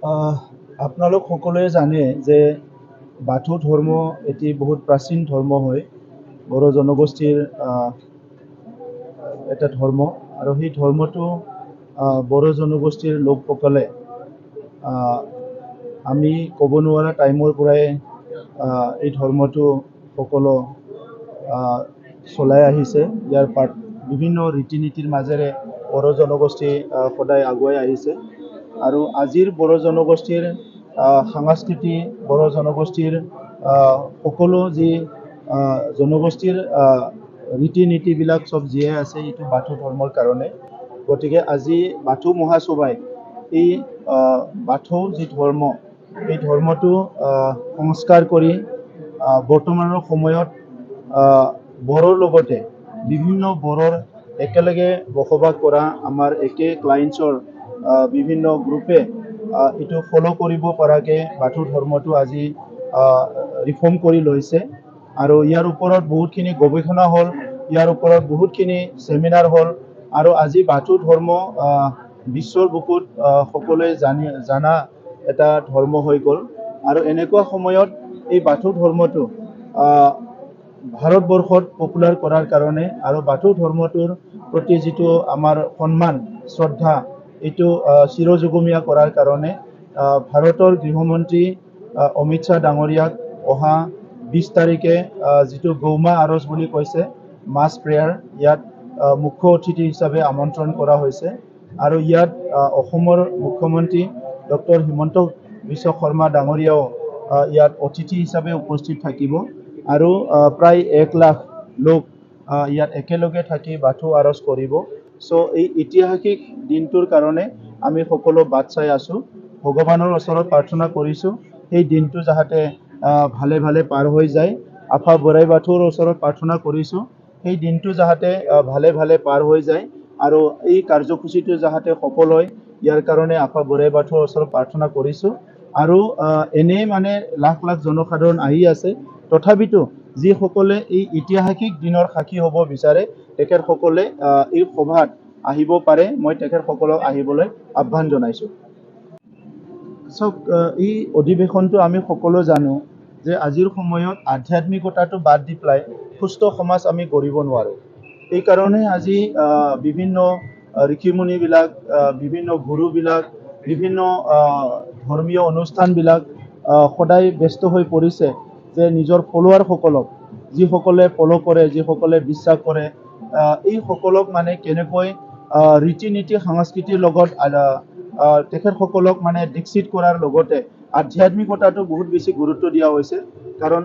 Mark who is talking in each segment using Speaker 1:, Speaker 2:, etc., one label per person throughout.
Speaker 1: আপোনালোক সকলোৱে জানে যে বাথৌ ধৰ্ম এটি বহুত প্ৰাচীন ধৰ্ম হয়। বড়ো জনগোষ্ঠীৰ এটা ধৰ্ম আৰু সেই ধৰ্মটো বড়ো জনগোষ্ঠীৰ লোকসকলে আমি ক'ব নোৱাৰা টাইমৰ পৰাই এই ধৰ্মটো সকলো চলাই আহিছে। ইয়াৰ বিভিন্ন ৰীতি নীতিৰ মাজেৰে বড়ো জনগোষ্ঠী সদায় আগুৱাই আহিছে আৰু আজিৰ বড়ো জনগোষ্ঠীৰ সংস্কৃতি, বড়ো জনগোষ্ঠীৰ সকলো যি জনগোষ্ঠীৰ ৰীতি নীতিবিলাক চব জীয়াই আছে এইটো বাথৌ ধৰ্মৰ কাৰণে। গতিকে আজি বাথৌ মহাসভাই এই বাথৌ যি ধৰ্ম, এই ধৰ্মটো সংস্কাৰ কৰি বৰ্তমানৰ সময়ত বড়োৰ লগতে বিভিন্ন বড়োৰ একেলগে বসবাস কৰা আমাৰ একে ক্লায়েণ্টছৰ বিভিন্ন গ্ৰুপে এইটো ফ'ল' কৰিব পৰাকৈ বাথৌ ধৰ্মটো আজি ৰিফৰ্ম কৰি লৈছে আৰু ইয়াৰ ওপৰত বহুতখিনি গৱেষণা হ'ল, ইয়াৰ ওপৰত বহুতখিনি ছেমিনাৰ হ'ল আৰু আজি বাথৌ ধৰ্ম বিশ্বৰ বুকুত সকলোৱে জানা এটা ধৰ্ম হৈ গ'ল। আৰু এনেকুৱা সময়ত এই বাথৌ ধৰ্মটো ভাৰতবৰ্ষত পপুলাৰ কৰাৰ কাৰণে আৰু বাথৌ ধৰ্মটোৰ প্ৰতি যিটো আমাৰ সন্মান, শ্ৰদ্ধা, এইটো চিৰযুগমীয়া কৰাৰ কাৰণে ভাৰতৰ গৃহমন্ত্ৰী অমিত শ্বাহ ডাঙৰীয়াক অহা 20 তাৰিখে যিটো গৌমা আৰজ বুলি কৈছে, মাছ প্ৰেয়াৰ, ইয়াত মুখ্য অতিথি হিচাপে আমন্ত্ৰণ কৰা হৈছে আৰু ইয়াত অসমৰ মুখ্যমন্ত্ৰী ডক্টৰ হিমন্ত বিশ্ব শৰ্মা ডাঙৰীয়াও ইয়াত অতিথি হিচাপে উপস্থিত থাকিব আৰু প্ৰায় 1 লাখ লোক ইয়াত একেলগে থাকি বাথৌ আৰজ কৰিব। চ' এই ঐতিহাসিক দিনটোৰ কাৰণে আমি সকলো বাট চাই আছোঁ। ভগৱানৰ ওচৰত প্ৰাৰ্থনা কৰিছোঁ সেই দিনটো যাতে ভালে ভালে পাৰ হৈ যায়। আফা বৰাই বাথৌৰ ওচৰত প্ৰাৰ্থনা কৰিছোঁ সেই দিনটো যাতে ভালে ভালে পাৰ হৈ যায় আৰু এই কাৰ্যসূচীটো যাতে সফল হয়, ইয়াৰ কাৰণে আফা বৰাই বাথৌৰ ওচৰত প্ৰাৰ্থনা কৰিছোঁ। আৰু এনেই মানে লাখ লাখ জনসাধাৰণ আহি আছে, তথাপিতো যিসকলে এই ঐতিহাসিক দিনৰ সাক্ষী হ'ব বিচাৰে তেখেতসকলে এই সভাত আহিব পাৰে। মই তেখেতসকলক আহিবলৈ আহ্বান জনাইছোঁ। চাওক, এই অধিৱেশনটো আমি সকলো জানো যে আজিৰ সময়ত আধ্যাত্মিকতাটো বাদ দি পেলাই সুস্থ সমাজ আমি গঢ়িব নোৱাৰোঁ। এইকাৰণে আজি বিভিন্ন ঋষিমুনিবিলাক, বিভিন্ন গুৰুবিলাক, বিভিন্ন ধৰ্মীয় অনুষ্ঠানবিলাক সদায় ব্যস্ত হৈ পৰিছে যে নিজৰ ফলোৱাৰসকলক, যিসকলে ফ'ল' কৰে, যিসকলে বিশ্বাস কৰে, এই সকলক মানে কেনেকৈ ৰীতি নীতি সংস্কৃতিৰ লগত তেখেতসকলক মানে দীক্ষিত কৰাৰ লগতে আধ্যাত্মিকতাটো বহুত বেছি গুৰুত্ব দিয়া হৈছে। কাৰণ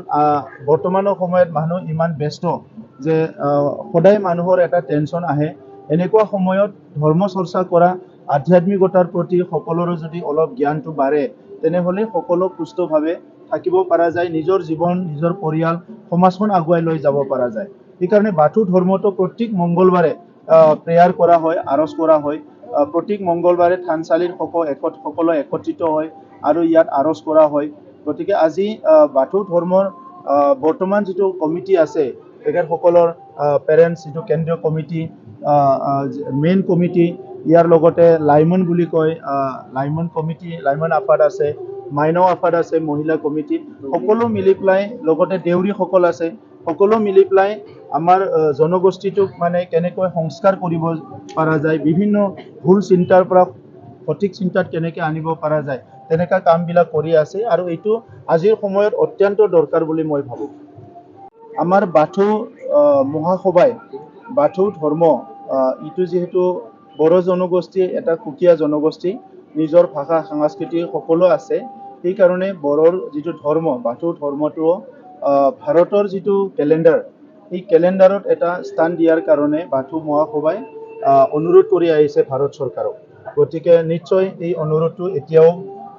Speaker 1: বৰ্তমানৰ সময়ত মানুহ ইমান ব্যস্ত যে সদায় মানুহৰ এটা টেনশ্যন আহে। এনেকুৱা সময়ত ধৰ্ম চৰ্চা কৰা, আধ্যাত্মিকতাৰ প্ৰতি সকলোৰে যদি অলপ জ্ঞানটো বাঢ়ে তেনেহ'লে সকলো সুস্থভাৱে থাকিব পৰা যায়, নিজৰ জীৱন, নিজৰ পৰিয়াল, সমাজখন আগুৱাই লৈ যাব পৰা যায়। সেইকাৰণে বাথৌ ধৰ্মটো প্ৰত্যেক মংগলবাৰে প্ৰেয়াৰ কৰা হয়, আৰজ কৰা হয়। প্ৰত্যেক মংগলবাৰে থানচালিত সকলো একত্ৰিত হয় আৰু ইয়াত আৰজ কৰা হয়। গতিকে আজি বাথৌ ধৰ্মৰ বৰ্তমান যিটো কমিটি আছে, তেখেতসকলৰ পেৰেণ্টছ যিটো কেন্দ্ৰীয় কমিটি, মেইন কমিটি, ইয়াৰ লগতে লাইমন বুলি কয়, লাইমন কমিটি, লাইমন আফাদ আছে, মাইনাও আফাদ আছে, মহিলা কমিটি, সকলো মিলি পেলাই, লগতে দেউৰীসকল আছে, সকলো মিলি পেলাই আমাৰ জনগোষ্ঠীটোক মানে কেনেকৈ সংস্কাৰ কৰিব পৰা যায়, বিভিন্ন ভুল চিন্তাৰ পৰা সঠিক চিন্তাত কেনেকৈ আনিব পৰা যায়, তেনেকুৱা কামবিলাক কৰি আছে আৰু এইটো আজিৰ সময়ত অত্যন্ত দৰকাৰ বুলি মই ভাবোঁ। আমাৰ বাথৌ মহাসভাই বাথৌ ধৰ্ম এইটো যিহেতু বড়ো জনগোষ্ঠীৰ এটা সুকীয়া জনগোষ্ঠী, নিজৰ ভাষা সংস্কৃতি সকলো আছে। সেইকাৰণে বড়োৰ যিটো ধৰ্ম, বাথৌ ধৰ্মটো ভাৰতৰ যিটো কেলেণ্ডাৰ, এই কেলেণ্ডাৰত এটা স্থান দিয়াৰ কাৰণে বাথৌ মহাসভাই অনুৰোধ কৰি আহিছে ভাৰত চৰকাৰক। গতিকে নিশ্চয় এই অনুৰোধটো এতিয়াও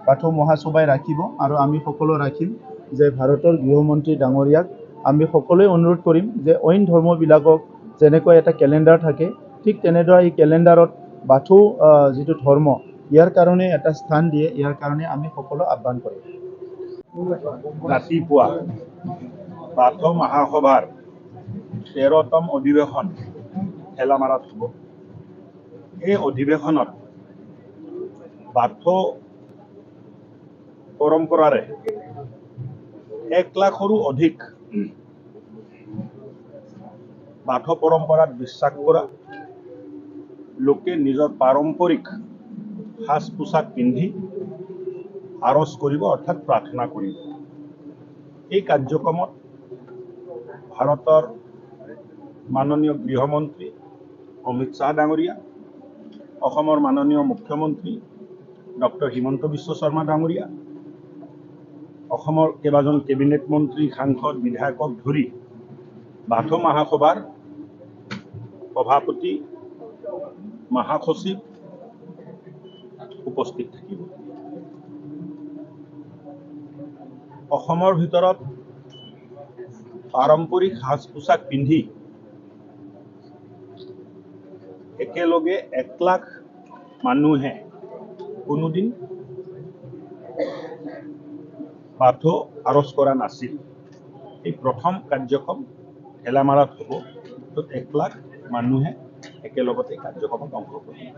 Speaker 1: বাথৌ মহাসভাই ৰাখিব আৰু আমি সকলো ৰাখিম যে ভাৰতৰ গৃহমন্ত্ৰী ডাঙৰীয়াক আমি সকলোৱে অনুৰোধ কৰিম যে অইন ধৰ্মবিলাকক যেনেকৈ এটা কেলেণ্ডাৰ থাকে, ঠিক তেনেদৰে এই কেলেণ্ডাৰত বাথৌ যিটো ধৰ্ম, ইয়াৰ কাৰণে এটা স্থান দিয়ে, ইয়াৰ কাৰণে আমি সকলো আহ্বান কৰিম।
Speaker 2: ৰাতিপুৱা বাথৌ মহাসভাৰ 13তম অধিৱেশন ঠেলামাৰাত হ'ব। এই অধিৱেশনত বাথৌ পৰম্পৰাৰে 1 লাখৰো অধিক বাথৌ পৰম্পৰাত বিশ্বাস কৰা লোকে নিজৰ পাৰম্পৰিক সাজ পোছাক পিন্ধি আৰজ কৰিব অৰ্থাৎ প্ৰাৰ্থনা কৰিব। এই কাৰ্যক্ৰমত ভাৰতৰ মাননীয় গৃহমন্ত্ৰী অমিত শ্বাহ ডাঙৰীয়া, অসমৰ মাননীয় মুখ্যমন্ত্ৰী ডক্টৰ হিমন্ত বিশ্ব শৰ্মা ডাঙৰীয়া, অসমৰ কেইবাজন কেবিনেট মন্ত্ৰী, সাংসদ, বিধায়কক ধৰি বাথৌ মহাসভাৰ সভাপতি, মহাসচিব উপস্থিত থাকিব। অসমৰ ভিতৰত পাৰম্পৰিক সাজ পোছাক পিন্ধি একেলগে 1 লাখ মানুহে কোনোদিন বাথৌ আৰজ কৰা নাছিল। এই প্ৰথম কাৰ্যক্ৰম ঠেলামাৰাত হ'ব, য'ত 1 লাখ মানুহে একেলগতে কাৰ্যক্ৰমত অংশগ্ৰহণ কৰিব।